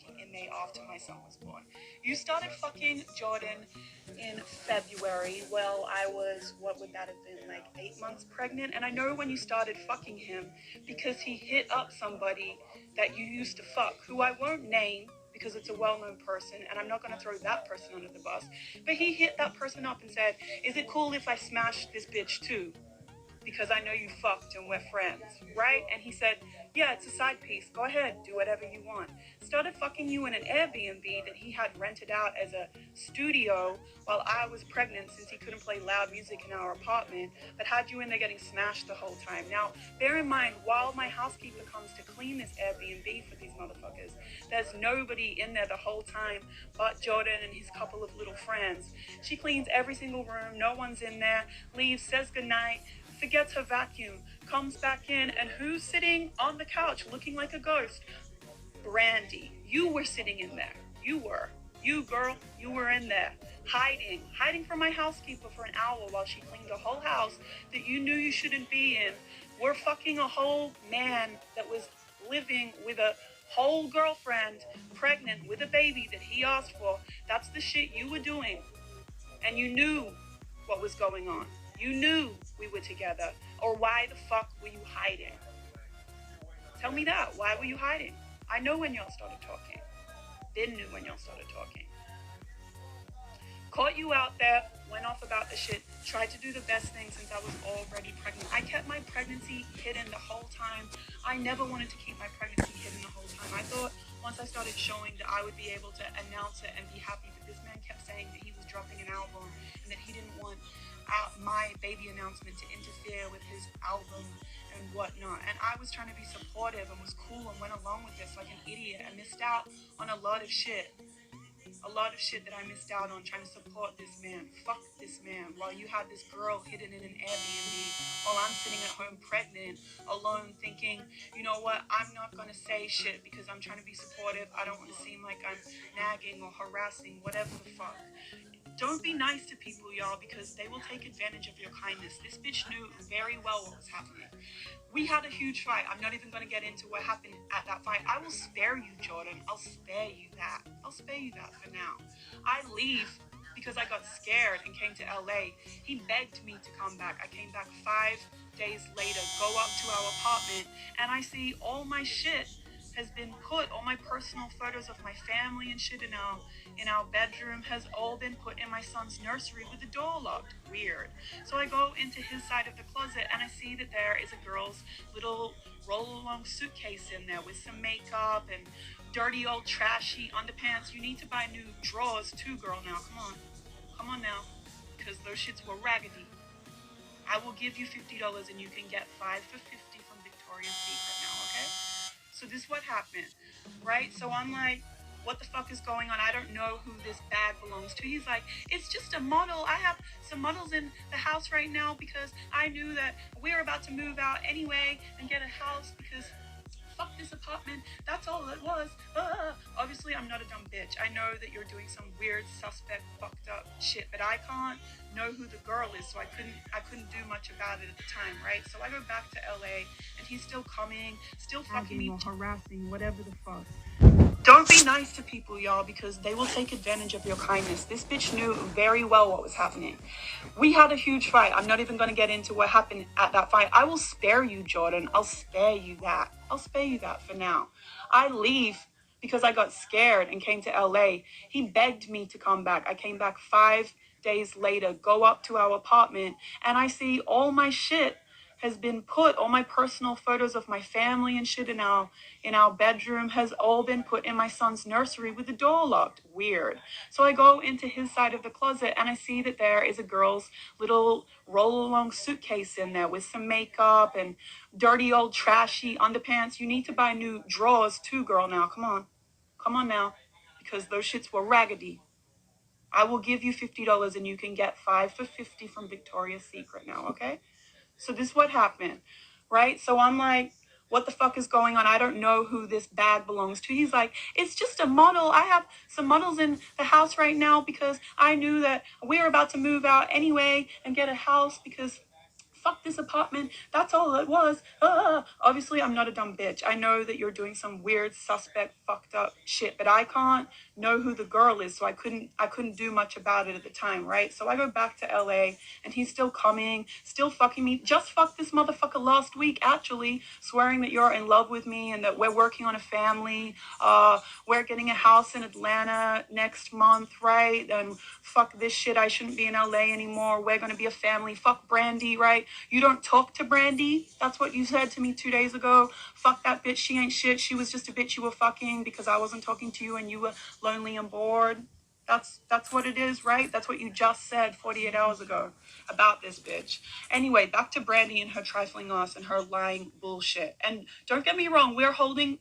fucking inmate after my son was born. You started fucking Jordan in February. Well, I was, what would that have been, like 8 months pregnant? And I know when you started fucking him because he hit up somebody that you used to fuck, who I won't name because it's a well-known person and I'm not going to throw that person under the bus. But he hit that person up and said, is it cool if I smash this bitch too? Because I know you fucked and we're friends, right? And he said, yeah, it's a side piece. Go ahead, do whatever you want. Started fucking you in an Airbnb that he had rented out as a studio while I was pregnant, since he couldn't play loud music in our apartment, but had you in there getting smashed the whole time. Now, bear in mind, while my housekeeper comes to clean this Airbnb for these motherfuckers, there's nobody in there the whole time but Jordan and his couple of little friends. She cleans every single room, no one's in there, leaves, says goodnight, forgets her vacuum, comes back in, and who's sitting on the couch looking like a ghost? Brandy. You were sitting in there. You were. You, girl, you were in there, hiding from my housekeeper for an hour while she cleaned a whole house that you knew you shouldn't be in. We're fucking a whole man that was living with a whole girlfriend, pregnant with a baby that he asked for. That's the shit you were doing. And you knew what was going on. You knew we were together. Or why the fuck were you hiding? Tell me that. Why were you hiding? I know when y'all started talking. Then knew when y'all started talking. Caught you out there, went off about the shit, tried to do the best thing since I was already pregnant. I kept my pregnancy hidden the whole time. I never wanted to keep my pregnancy hidden the whole time. I thought once I started showing that I would be able to announce it and be happy, but this man kept saying that he was dropping an album and that he didn't want my baby announcement to interfere with his album and whatnot. And I was trying to be supportive and was cool and went along with this like an idiot. I missed out on a lot of shit. A lot of shit that I missed out on trying to support this man. Fuck this man. While you had this girl hidden in an Airbnb, while I'm sitting at home pregnant, alone, thinking, you know what, I'm not going to say shit because I'm trying to be supportive. I don't want to seem like I'm nagging or harassing, whatever the fuck. Don't be nice to people, y'all, because they will take advantage of your kindness. This bitch knew very well what was happening. We had a huge fight. I'm not even going to get into what happened at that fight. I will spare you, Jordan. I'll spare you that. I'll spare you that for now. I leave because I got scared and came to LA. He begged me to come back. I came back 5 days later, go up to our apartment, and I see all my shit has been put, all my personal photos of my family and shit in our bedroom has all been put in my son's nursery with the door locked. Weird. So I go into his side of the closet and I see that there is a girl's little roll-along suitcase in there with some makeup and dirty old trashy underpants. You need to buy new drawers too, girl, now. Come on now, because those shits were raggedy. I will give you $50 and you can get 5 for $50 from Victoria's Secret now, okay? So this is what happened, right? So I'm like, what the fuck is going on? I don't know who this bag belongs to. He's like, it's just a model. I have some models in the house right now because I knew that we were about to move out anyway and get a house because fuck this apartment. That's all it was. Obviously, I'm not a dumb bitch. I know that you're doing some weird, suspect, fucked up shit, but I can't know who the girl is, so I couldn't do much about it at the time, right? So I go back to LA, and he's still coming, still fucking me, or harassing, whatever the fuck. Don't be nice to people, y'all, because they will take advantage of your kindness. This bitch knew very well what was happening. We had a huge fight. I'm not even going to get into what happened at that fight. I will spare you, Jordan. I'll spare you that. I'll spare you that for now. I leave because I got scared and came to LA. He begged me to come back. I came back 5 days later, go up to our apartment, and I see all my shit has been put, all my personal photos of my family and shit in our bedroom has all been put in my son's nursery with the door locked. Weird. So I go into his side of the closet and I see that there is a girl's little roll-along suitcase in there with some makeup and dirty old trashy underpants. You need to buy new drawers too, girl, now. Come on now, because those shits were raggedy. I will give you $50 and you can get 5 for $50 from Victoria's Secret now, okay? So this is what happened, right? So I'm like, what the fuck is going on? I don't know who this bag belongs to. He's like, it's just a model. I have some models in the house right now because I knew that we were about to move out anyway and get a house because Fuck this apartment. That's all it was. Obviously, I'm not a dumb bitch. I know that you're doing some weird, suspect, fucked up shit, but I can't know who the girl is, so I couldn't do much about it at the time, right? So I go back to LA, and he's still coming, still fucking me. Just fucked this motherfucker last week, actually, swearing that you're in love with me and that we're working on a family. We're getting a house in Atlanta next month, right? And fuck this shit. I shouldn't be in LA anymore. We're gonna be a family. Fuck Brandy, right? You don't talk to Brandy. That's what you said to me 2 days ago. Fuck that bitch. She ain't shit. She was just a bitch you were fucking because I wasn't talking to you and you were lonely and bored. That's what it is, right? That's what you just said 48 hours ago about this bitch. Anyway, back to Brandy and her trifling ass and her lying bullshit. And don't get me wrong, we're holding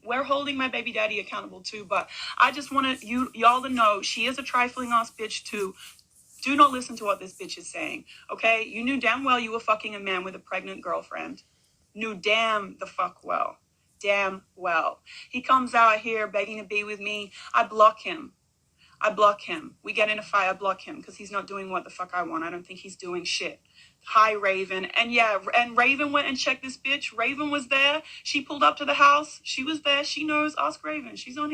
my baby daddy accountable too, but I just want y'all to know she is a trifling ass bitch too. Do not listen to what this bitch is saying, okay? You knew damn well you were fucking a man with a pregnant girlfriend. Knew damn the fuck well. Damn well. He comes out here begging to be with me. I block him. We get in a fight. I block him because he's not doing what the fuck I want. I don't think he's doing shit. Hi, Raven. And yeah, and Raven went and checked this bitch. Raven was there. She pulled up to the house. She was there. She knows. Ask Raven. She's on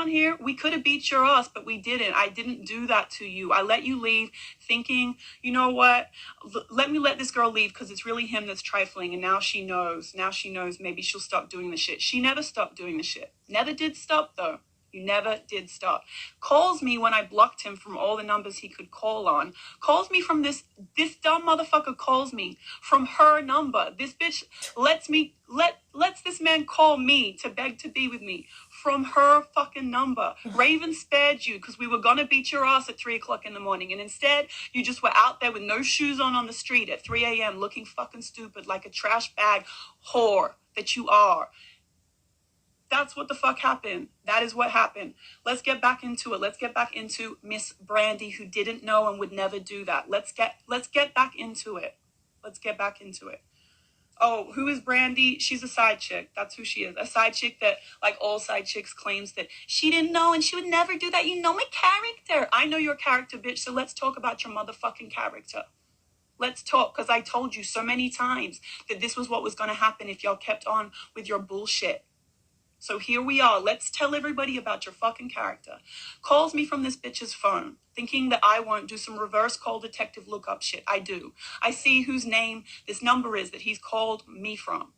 here. We could have beat your ass, but we didn't. I didn't do that to you. I let you leave thinking, you know what? Let me let this girl leave because it's really him that's trifling. And now she knows. Maybe she'll stop doing the shit. She never stopped doing the shit. Never did stop, though. You never did stop. Calls me when I blocked him from all the numbers he could call on. Calls me from this dumb motherfucker calls me from her number. This bitch lets this man call me to beg to be with me from her fucking number. Raven spared you because we were gonna beat your ass at 3 o'clock in the morning. And instead, you just were out there with no shoes on the street at 3 a.m. looking fucking stupid like a trash bag whore that you are. That's what the fuck happened. That is what happened. Let's get back into it. Let's get back into Miss Brandy, who didn't know and would never do that. Let's get back into it. Oh, who is Brandy? She's a side chick. That's who she is. A side chick that, like all side chicks, claims that she didn't know and she would never do that. You know my character. I know your character, bitch. So let's talk about your motherfucking character. Let's talk, because I told you so many times that this was what was going to happen if y'all kept on with your bullshit. So here we are. Let's tell everybody about your fucking character. Calls me from this bitch's phone, thinking that I won't do some reverse call detective lookup shit. I do. I see whose name this number is that he's called me from.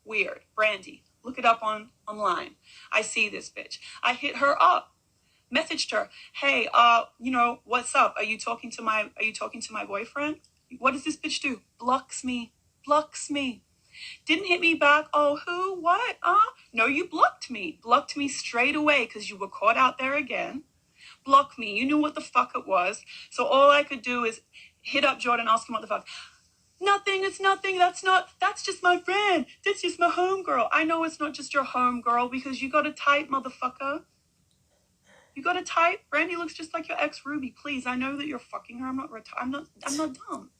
Weird. Brandy. Look it up online. I see this bitch. I hit her up. Messaged her. Hey, what's up? Are you talking to my boyfriend? What does this bitch do? Blocks me. Didn't hit me back. Oh, who? What? No, you blocked me. Blocked me straight away because you were caught out there again. Block me. You knew what the fuck it was. So all I could do is hit up Jordan, ask him what the fuck. Nothing. It's nothing. That's just my friend. That's just my homegirl. I know it's not just your homegirl because you got a type, motherfucker. You got a type. Brandy looks just like your ex Ruby. Please, I know that you're fucking her. I'm not dumb.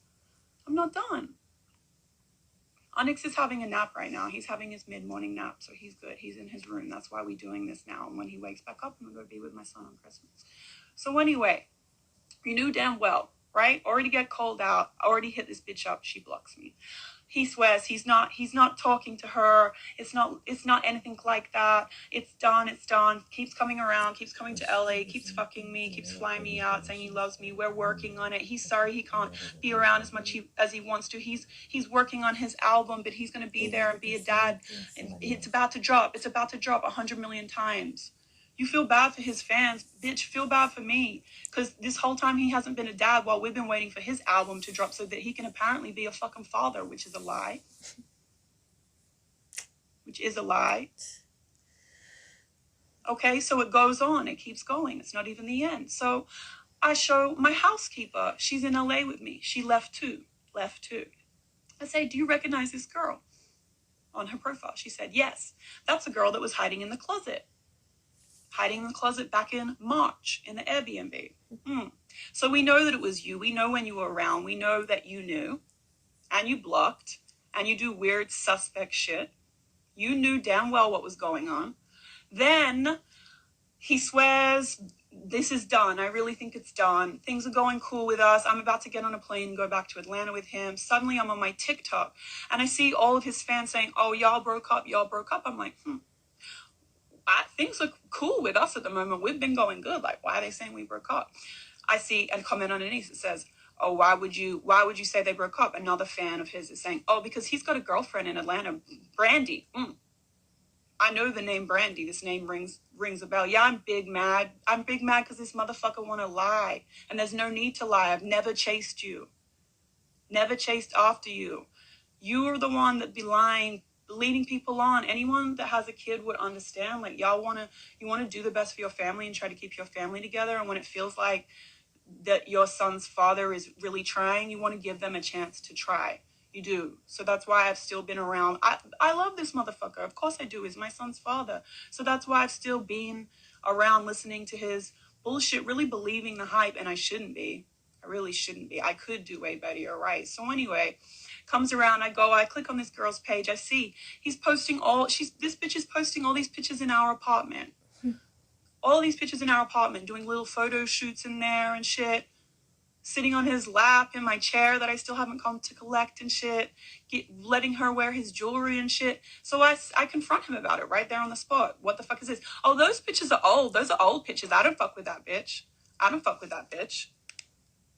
I'm not done. Onyx is having a nap right now. He's having his mid-morning nap, so he's good. He's in his room. That's why we're doing this now. And when he wakes back up, I'm going to be with my son on Christmas. So anyway, you knew damn well, right? Already get called out. Already hit this bitch up. She blocks me. He swears he's not talking to her. It's not anything like that. It's done. Keeps coming around, keeps coming to LA, keeps fucking me, keeps flying me out, saying he loves me. We're working on it. He's sorry he can't be around as much as he wants to. He's working on his album, but he's gonna be there and be a dad. And it's about to drop. It's about to drop 100 million times. You feel bad for his fans. Bitch, feel bad for me. Because this whole time he hasn't been a dad while we've been waiting for his album to drop so that he can apparently be a fucking father, which is a lie. Okay, so it goes on. It keeps going. It's not even the end. So I show my housekeeper. She's in LA with me. She left too. I say, do you recognize this girl? On her profile. She said, yes. That's a girl that was hiding in the closet back in March in the Airbnb. So we know that it was you. We know when you were around. We know that you knew and you blocked and you do weird suspect shit. You knew damn well what was going on. Then he swears this is done. I really think it's done. Things are going cool with us. I'm about to get on a plane and go back to Atlanta with him. Suddenly I'm on my TikTok and I see all of his fans saying, oh, y'all broke up, y'all broke up. I'm like, things are cool with us at the moment. We've been going good. Like, why are they saying we broke up? I see a comment underneath that says, oh, why would you say they broke up? Another fan of his is saying, oh, because he's got a girlfriend in Atlanta, Brandy. I know the name Brandy. This name rings a bell. Yeah, I'm big mad. I'm big mad because this motherfucker want to lie. And there's no need to lie. I've never chased you. Never chased after you. You are the one that be lying, leading people on. Anyone that has a kid would understand. Like, you want to do the best for your family and try to keep your family together. And when it feels like that your son's father is really trying, you want to give them a chance to try. You do. So that's why I've still been around. I love this motherfucker. Of course I do. He's my son's father. So that's why I've still been around listening to his bullshit, really believing the hype, and I shouldn't be. I really shouldn't be. I could do way better, you're right. So anyway, comes around, I click on this girl's page, I see he's posting this bitch is posting all these pictures in our apartment. All these pictures in our apartment, doing little photo shoots in there and shit. Sitting on his lap in my chair that I still haven't come to collect and shit. Letting her wear his jewelry and shit. So I confront him about it right there on the spot. What the fuck is this? Oh, those pictures are old. Those are old pictures. I don't fuck with that bitch. I don't fuck with that bitch.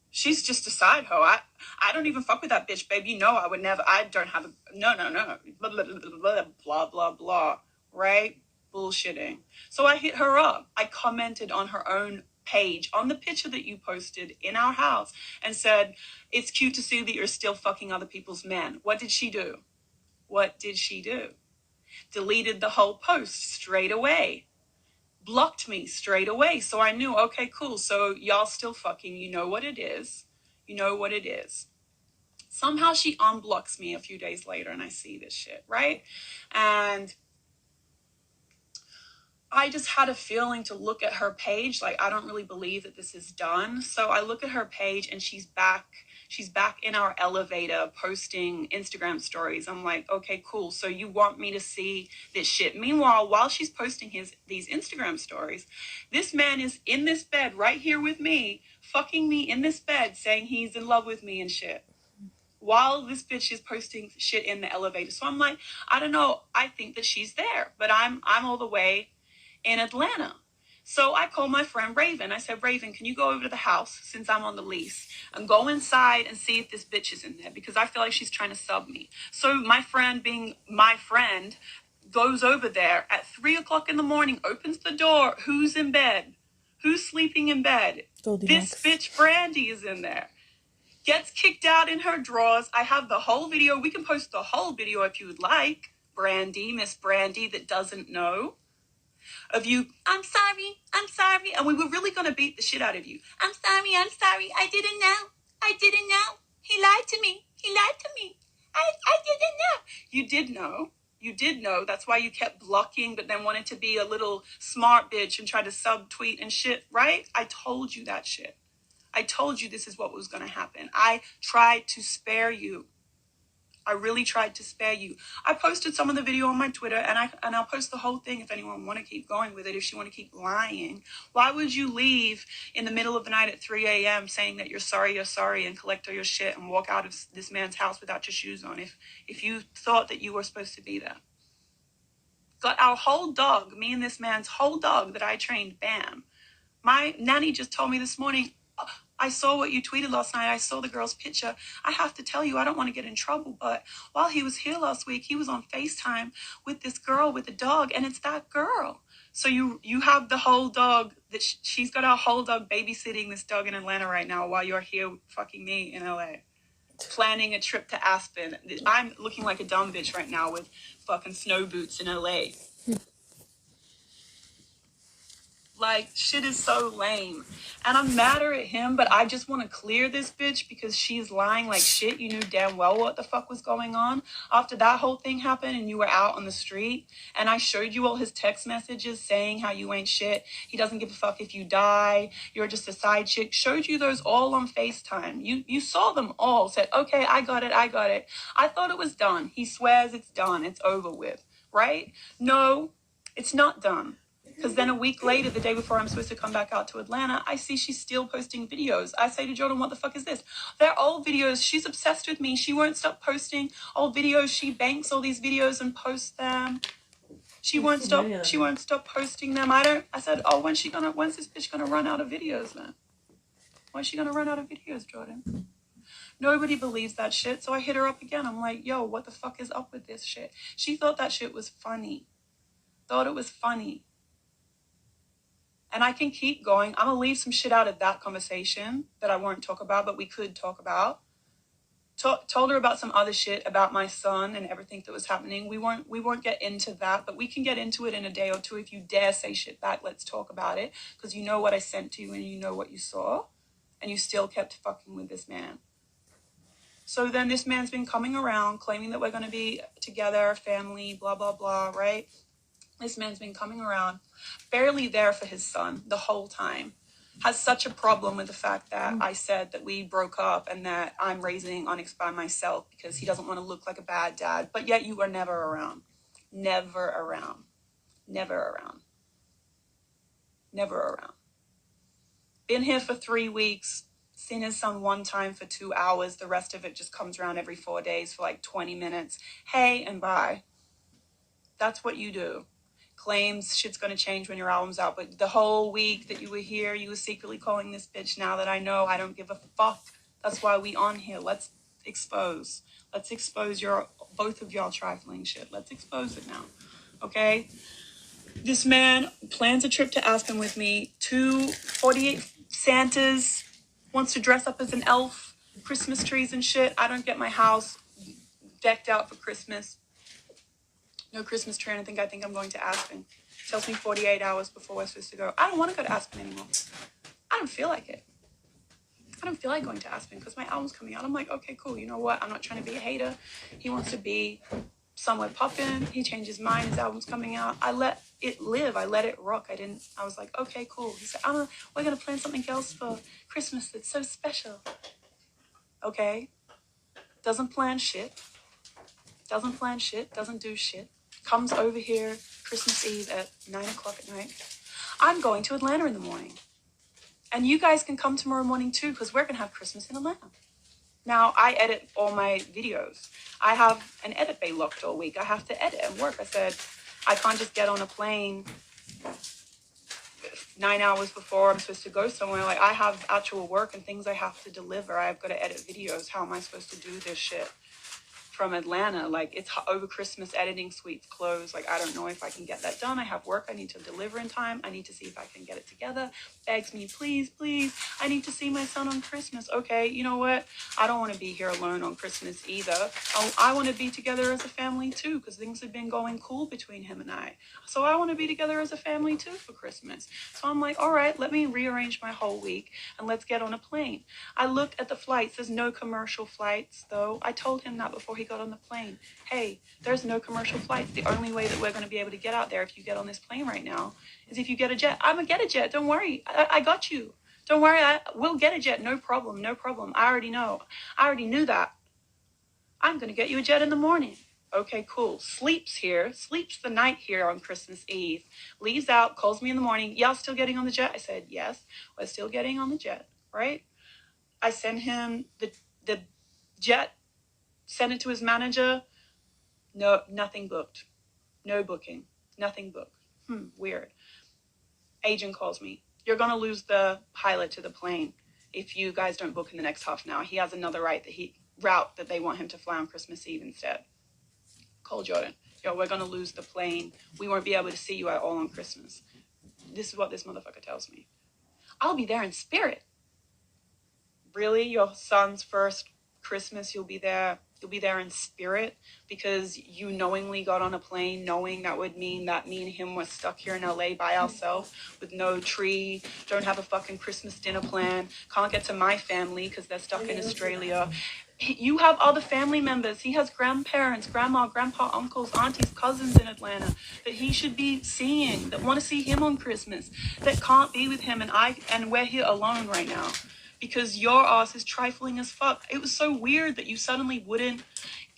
She's just a side hoe. I don't even fuck with that bitch, baby. You know I would never. I don't have a... No. Blah, blah, blah, blah, blah, blah. Right? Bullshitting. So I hit her up. I commented on her own page on the picture that you posted in our house and said, it's cute to see that you're still fucking other people's men. What did she do? Deleted the whole post straight away. Blocked me straight away. So I knew, okay, cool. So y'all still fucking, you know what it is. Somehow she unblocks me a few days later and I see this shit, right? And I just had a feeling to look at her page. Like, I don't really believe that this is done. So I look at her page and she's back in our elevator posting Instagram stories. I'm like, okay, cool. So you want me to see this shit. Meanwhile, while she's posting these Instagram stories, this man is in this bed right here with me, fucking me in this bed, saying he's in love with me and shit, while this bitch is posting shit in the elevator. So I'm like, I don't know. I think that she's there, but I'm all the way in Atlanta. So I called my friend Raven. I said, Raven, can you go over to the house since I'm on the lease and go inside and see if this bitch is in there? Because I feel like she's trying to sub me. So my friend, being my friend, goes over there at 3:00 in the morning, opens the door. Who's in bed? Who's sleeping in bed? This bitch Brandy is in there. Gets kicked out in her drawers. I have the whole video. We can post the whole video if you would like. Brandy, Miss Brandy that doesn't know. Of you, I'm sorry, and we were really going to beat the shit out of you. I'm sorry, I didn't know. He lied to me. I didn't know. You did know. That's why you kept blocking, but then wanted to be a little smart bitch and try to subtweet and shit, right? I told you that shit. I told you this is what was going to happen. I tried to spare you. I really tried to spare you. I posted some of the video on my Twitter, and I'll post the whole thing if anyone want to keep going with it, if she want to keep lying. Why would you leave in the middle of the night at 3 a.m. saying that you're sorry, and collect all your shit and walk out of this man's house without your shoes on if you thought that you were supposed to be there? Got our whole dog, me and this man's whole dog that I trained, bam. My nanny just told me this morning, I saw what you tweeted last night. I saw the girl's picture. I have to tell you, I don't want to get in trouble, but while he was here last week, he was on FaceTime with this girl with a dog, and it's that girl. So you have the whole dog, that she's got our whole dog babysitting this dog in Atlanta right now while you're here fucking me in LA. Planning a trip to Aspen. I'm looking like a dumb bitch right now with fucking snow boots in LA. Like, shit is so lame. And I'm madder at him, but I just want to clear this bitch because she's lying like shit. You knew damn well what the fuck was going on. After that whole thing happened and you were out on the street and I showed you all his text messages saying how you ain't shit. He doesn't give a fuck if you die. You're just a side chick. Showed you those all on FaceTime. You saw them all. Said, okay, I got it. I thought it was done. He swears it's done. It's over with. Right? No, it's not done. Because then a week later, the day before I'm supposed to come back out to Atlanta, I see she's still posting videos. I say to Jordan, what the fuck is this? They're old videos. She's obsessed with me. She won't stop posting old videos. She banks all these videos and posts them. She won't stop posting them. I said, oh, when's this bitch gonna run out of videos, man? When's she gonna run out of videos, Jordan? Nobody believes that shit. So I hit her up again. I'm like, yo, what the fuck is up with this shit? She thought that shit was funny. Thought it was funny. And I can keep going. I'm gonna leave some shit out of that conversation that I won't talk about, but we could talk about. Told her about some other shit about my son and everything that was happening. We won't get into that, but we can get into it in a day or two. If you dare say shit back, let's talk about it. Because you know what I sent to you and you know what you saw. And you still kept fucking with this man. So then this man's been coming around claiming that we're going to be together, family, blah, blah, blah, right? This man's been coming around, barely there for his son the whole time. Has such a problem with the fact that I said that we broke up and that I'm raising Onyx by myself because he doesn't want to look like a bad dad. But yet you were never around. Never around. Never around. Never around. Been here for 3 weeks. Seen his son one time for 2 hours. The rest of it just comes around every 4 days for like 20 minutes. Hey and bye. That's what you do. Claims shit's gonna change when your album's out, but the whole week that you were here, you were secretly calling this bitch. Now that I know, I don't give a fuck. That's why we on here. Let's expose both of y'all trifling shit. Let's expose it now, okay? This man plans a trip to Aspen with me. 48 Santas, wants to dress up as an elf, Christmas trees and shit. I don't get my house decked out for Christmas. No Christmas tree, and I think I'm going to Aspen. Tells me 48 hours before we're supposed to go. I don't want to go to Aspen anymore. I don't feel like it. I don't feel like going to Aspen because my album's coming out. I'm like, okay, cool. You know what? I'm not trying to be a hater. He wants to be somewhere poppin'. He changed his mind. His album's coming out. I let it live. I let it rock. I was like, okay, cool. He said, we're going to plan something else for Christmas that's so special. Okay. Doesn't plan shit. Doesn't do shit. Comes over here Christmas Eve at 9 o'clock at night. I'm going to Atlanta in the morning. And you guys can come tomorrow morning too, because we're going to have Christmas in Atlanta. Now, I edit all my videos. I have an edit bay locked all week. I have to edit and work. I said, I can't just get on a plane 9 hours before I'm supposed to go somewhere. Like, I have actual work and things I have to deliver. I've got to edit videos. How am I supposed to do this shit from Atlanta? Like, it's over Christmas, editing suites closed. Like, I don't know if I can get that done. I have work I need to deliver in time. I need to see if I can get it together. Begs me, please, I need to see my son on Christmas. Okay, you know what? I don't want to be here alone on Christmas either. I want to be together as a family too, because things have been going cool between him and I. So I want to be together as a family too for Christmas. So I'm like, all right, let me rearrange my whole week and let's get on a plane. I look at the flights. There's no commercial flights though. I told him that before he got on the plane. Hey, there's no commercial flights. The only way that we're going to be able to get out there if you get on this plane right now is if you get a jet. I'm going to get a jet. Don't worry. I got you. Don't worry. We'll get a jet. No problem. I already know. I already knew that. I'm going to get you a jet in the morning. Okay, cool. Sleeps the night here on Christmas Eve. Leaves out, calls me in the morning. Y'all still getting on the jet? I said, yes, we're still getting on the jet, right? I send him the jet. Send it to his manager. No, nothing booked. No booking. Nothing booked. Weird. Agent calls me. You're going to lose the pilot to the plane if you guys don't book in the next half an hour. He has another route that they want him to fly on Christmas Eve instead. Call Jordan. Yo, we're going to lose the plane. We won't be able to see you at all on Christmas. This is what this motherfucker tells me. I'll be there in spirit. Really? Your son's first Christmas, you'll be there in spirit because you knowingly got on a plane knowing that would mean that me and him were stuck here in LA by ourselves with no tree, don't have a fucking Christmas dinner plan, can't get to my family because they're stuck in Australia. You have other family members. He has grandparents, grandma, grandpa, uncles, aunties, cousins in Atlanta that he should be seeing, that want to see him on Christmas, that can't be with him, and we're here alone right now. Because your ass is trifling as fuck. It was so weird that you suddenly wouldn't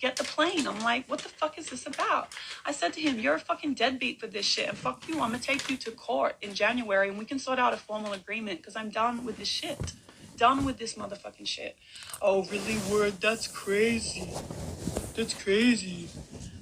get the plane. I'm like, what the fuck is this about? I said to him, you're a fucking deadbeat for this shit, and fuck you, I'm gonna take you to court in January and we can sort out a formal agreement because I'm done with this shit. Done with this motherfucking shit. Oh, really, word? That's crazy. That's crazy.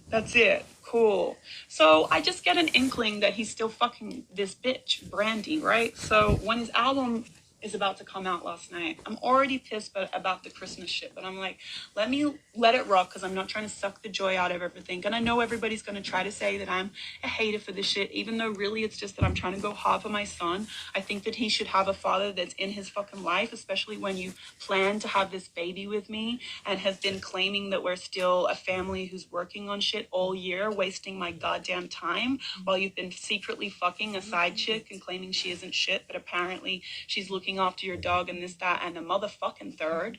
That's it. Cool. So I just get an inkling that he's still fucking this bitch, Brandy, right? So when his album is about to come out last night, I'm already pissed about the Christmas shit, but I'm like, let me let it rock because I'm not trying to suck the joy out of everything. And I know everybody's going to try to say that I'm a hater for this shit, even though really it's just that I'm trying to go hard for my son. I think that he should have a father that's in his fucking life, especially when you plan to have this baby with me and has been claiming that we're still a family who's working on shit all year, wasting my goddamn time while you've been secretly fucking a side chick and claiming she isn't shit, but apparently she's looking after your dog and this, that, and a motherfucking third.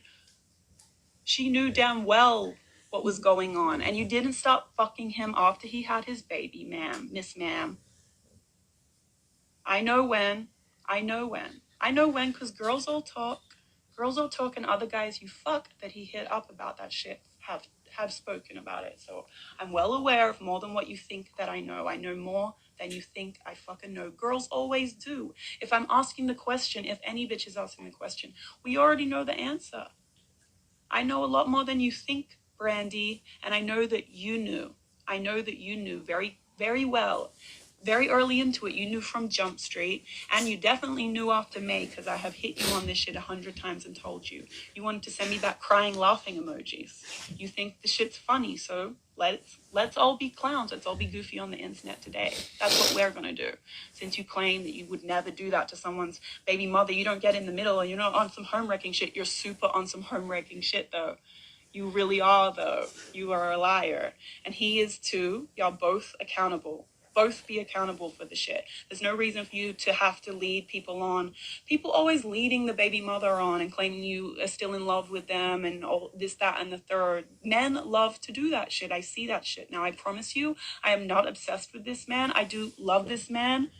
She knew damn well what was going on, and you didn't stop fucking him after he had his baby, ma'am, Miss Ma'am. I know when. I know when, because girls all talk. Girls all talk, and other guys you fuck that he hit up about that shit have spoken about it. So I'm well aware of more than what you think that I know. I know more than you think I fucking know. Girls always do. If I'm asking the question, if any bitch is asking the question, we already know the answer. I know a lot more than you think, Brandy, and I know that you knew. I know that you knew very, very well. Very early into it, you knew from Jump Street, and you definitely knew after May, because I have hit you on this shit 100 times and told you. You wanted to send me that crying, laughing emojis. You think the shit's funny, so let's all be clowns. Let's all be goofy on the internet today. That's what we're gonna do. Since you claim that you would never do that to someone's baby mother, you don't get in the middle, and you're not on some home wrecking shit. You're super on some home wrecking shit, though. You really are, though. You are a liar. And he is too. Y'all both accountable. Both be accountable for the shit. There's no reason for you to have to lead people on. People always leading the baby mother on and claiming you are still in love with them and all this, that, and the third. Men love to do that shit. I see that shit. Now, I promise you, I am not obsessed with this man. I do love this man.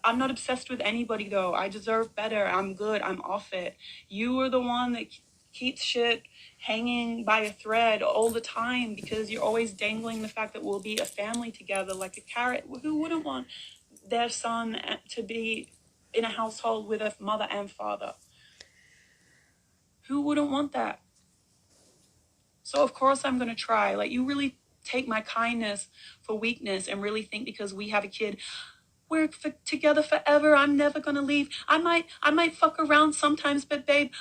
I'm not obsessed with anybody, though. I deserve better. I'm good. I'm off it. You are the one that keeps shit hanging by a thread all the time because you're always dangling the fact that we'll be a family together like a carrot. Who wouldn't want their son to be in a household with a mother and father? Who wouldn't want that? So of course I'm going to try. Like, you really take my kindness for weakness and really think because we have a kid, we're together forever. I'm never gonna leave. I might fuck around sometimes, but babe,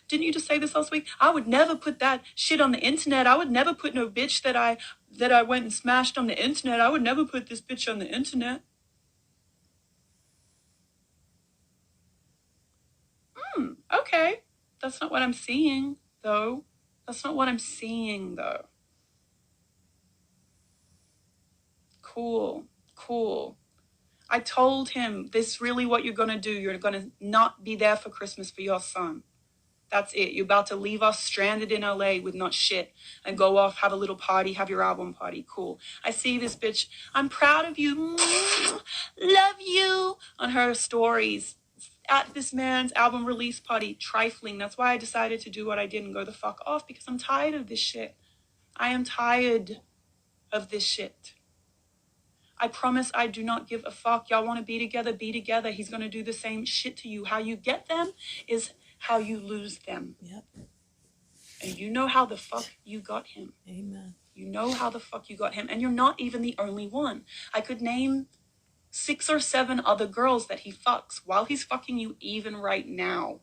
didn't you just say this last week? I would never put that shit on the internet. I would never put no bitch that I went and smashed on the internet. I would never put this bitch on the internet. Okay. That's not what I'm seeing, though. Cool. I told him, this really what you're going to do. You're going to not be there for Christmas for your son. That's it. You're about to leave us stranded in LA with not shit and go off, have a little party, have your album party. Cool. I see this bitch. I'm proud of you. Love you. On her stories at this man's album release party. Trifling. That's why I decided to do what I did and go the fuck off, because I'm tired of this shit. I am tired of this shit. I promise I do not give a fuck. Y'all want to be together, be together. He's going to do the same shit to you. How you get them is how you lose them. Yep. And you know how the fuck you got him. Amen. You know how the fuck you got him. And you're not even the only one. I could name 6 or 7 other girls that he fucks while he's fucking you even right now.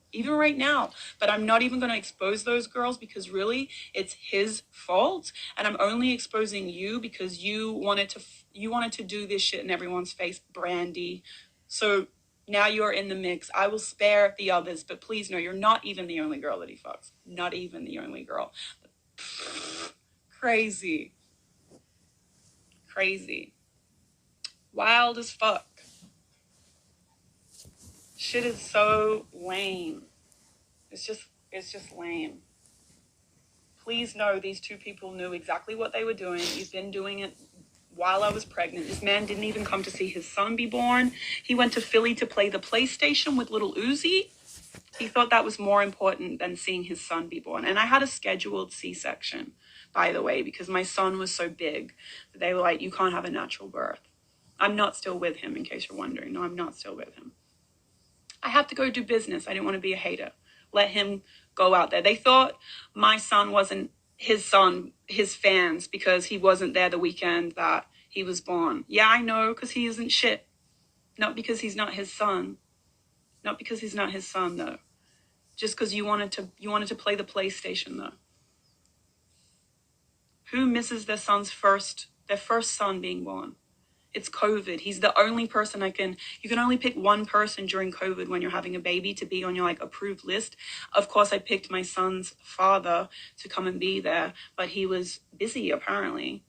But I'm not even going to expose those girls because really it's his fault. And I'm only exposing you because you wanted to do this shit in everyone's face, Brandy. So now you're in the mix. I will spare the others, but please know you're not even the only girl that he fucks. Not even the only girl. Crazy. Wild as fuck. Shit is so lame. It's just lame. Please know these 2 people knew exactly what they were doing. You've been doing it while I was pregnant. This man didn't even come to see his son be born. He went to Philly to play the PlayStation with little Uzi. He thought that was more important than seeing his son be born. And I had a scheduled C-section. by the way, because my son was so big that they were like, you can't have a natural birth. I'm not still with him, in case you're wondering. No, I'm not still with him. I have to go do business. I didn't want to be a hater. Let him go out there. They thought my son wasn't his son, his fans, because he wasn't there the weekend that he was born. Yeah, I know, because he isn't shit. Not because he's not his son. Not because he's not his son, though. Just because you wanted to play the PlayStation, though. Who misses their first son being born? It's COVID. He's the only person you can only pick one person during COVID when you're having a baby to be on your like approved list. Of course, I picked my son's father to come and be there, but he was busy apparently.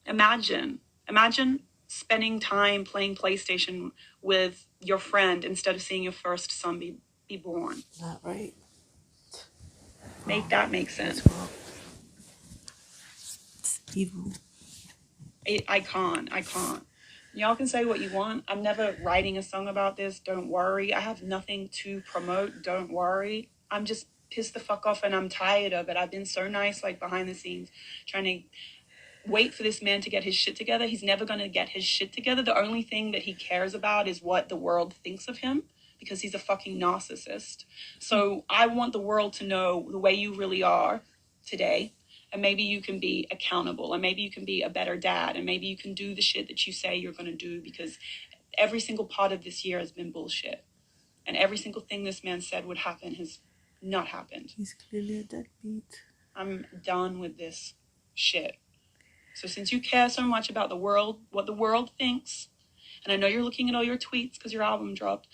Imagine spending time playing PlayStation with your friend instead of seeing your first son be born. Not right. Make that make sense. It's evil. I can't. Y'all can say what you want. I'm never writing a song about this. Don't worry. I have nothing to promote. Don't worry. I'm just pissed the fuck off and I'm tired of it. I've been so nice, like behind the scenes, trying to wait for this man to get his shit together. He's never going to get his shit together. The only thing that he cares about is what the world thinks of him, because he's a fucking narcissist. So I want the world to know the way you really are today. And maybe you can be accountable, and maybe you can be a better dad, and maybe you can do the shit that you say you're going to do, because every single part of this year has been bullshit. And every single thing this man said would happen has not happened. He's clearly a deadbeat. I'm done with this shit. So since you care so much about the world, what the world thinks, and I know you're looking at all your tweets because your album dropped,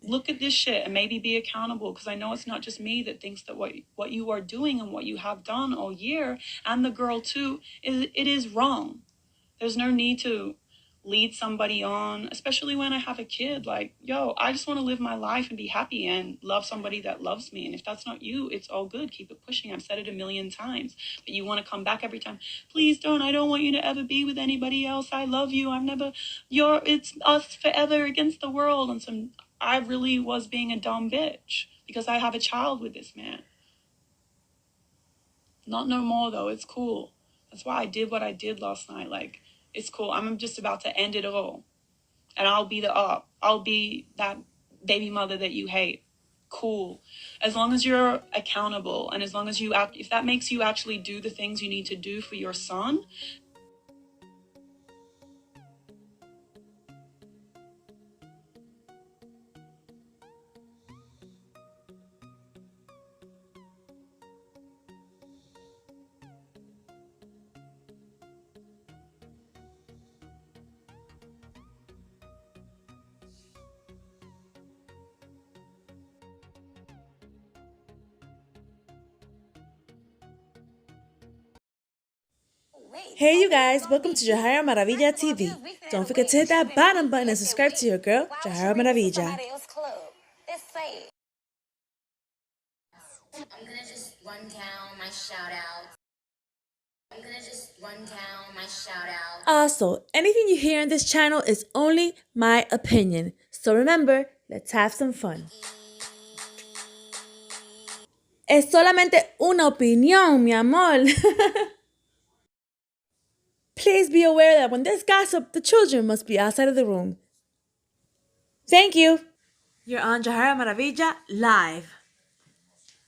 look at this shit and maybe be accountable, because I know it's not just me that thinks that what you are doing and what you have done all year, and the girl too, it is wrong. There's no need to lead somebody on, especially when I have a kid. Like, yo, I just want to live my life and be happy and love somebody that loves me. And if that's not you, it's all good. Keep it pushing. I've said it a million times, but you want to come back every time. Please don't. I don't want you to ever be with anybody else. I love you. It's us forever against the world. And I really was being a dumb bitch because I have a child with this man. Not no more though. It's cool. That's why I did what I did last night. Like, it's cool. I'm just about to end it all. And I'll be I'll be that baby mother that you hate. Cool. As long as you're accountable, and as long as if that makes you actually do the things you need to do for your son. Hey you guys, welcome to Jahara Maravilla TV. Don't forget to hit that bottom button and subscribe to your girl, Jahara Maravilla. I'm gonna just run down my shout outs. Also, anything you hear on this channel is only my opinion. So remember, let's have some fun. Es solamente una opinión, mi amor. Please be aware that when there's gossip, the children must be outside of the room. Thank you. You're on Jahara Maravilla Live.